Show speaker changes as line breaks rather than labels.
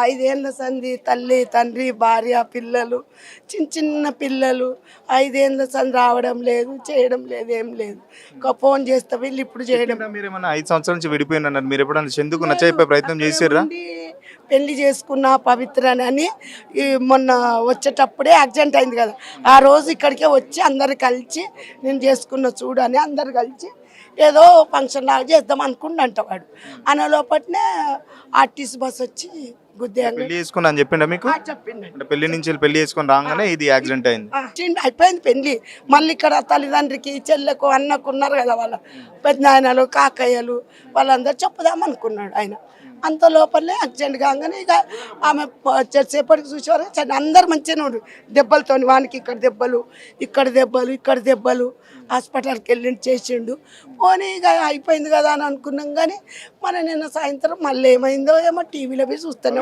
5 ఏళ్ళ సంది తల్లి తండ్రి భార్య పిల్లలు చిన్న చిన్న పిల్లలు 5 ఏళ్ళ సంది రావడం లేదు చేయడం లేదు ఏం లేదు. ఫోన్ చేస్తే వీళ్ళు ఇప్పుడు చేయడం.
మీరు ఏమన్నా 5 సంవత్సరాల నుంచి విడిపోయినారు, మీరు ఎప్పుడన్నా చందుకు నచ్చజెప్పే ప్రయత్నం చేసిర్రా?
ఉండి పెళ్లి చేసుకున్న పవిత్రని అని మొన్న వచ్చేటప్పుడే యాక్సిడెంట్ అయింది కదా, ఆ రోజు ఇక్కడికే వచ్చి అందరు కలిసి నేను చేసుకున్న చూడు అని అందరు కలిసి ఏదో ఫంక్షన్ లాగా చేద్దాం అనుకుంటా వాడు. అన్న లోపట్నే ఆర్టీసీ బస్ వచ్చి గుద్దేయంగా
పెళ్లి చేసుకున్నా అని చెప్పిండా మీకు?
చెప్పిండు.
అంటే పెళ్లి నుంచి వెళ్ళి పెళ్లి చేసుకొని రాగానే ఇది యాక్సిడెంట్ అయింది.
అయిపోయింది పెళ్లి. మళ్ళీ ఇక్కడ తల్లిదండ్రికి చెల్లెకు అన్నకు ఉన్నారు కదా, వాళ్ళ పెద్దనాయనలు కాకయ్యలు వాళ్ళందరూ చెప్పుదాం అనుకున్నాడు ఆయన. అంత లోపలనే యాక్సిడెంట్ కాగానే ఇక ఆమె సేపటికి చూసేవారు అందరు మంచిగానే ఉండు. దెబ్బలతో వానికి ఇక్కడ దెబ్బలు ఇక్కడ దెబ్బలు ఇక్కడ దెబ్బలు హాస్పిటల్కి వెళ్ళి చేసిండు. పోనీ ఇక అయిపోయింది కదా అని అనుకున్నాం. కానీ మన నిన్న సాయంత్రం మళ్ళీ ఏమైందో ఏమో టీవీలో పోయి చూస్తూనే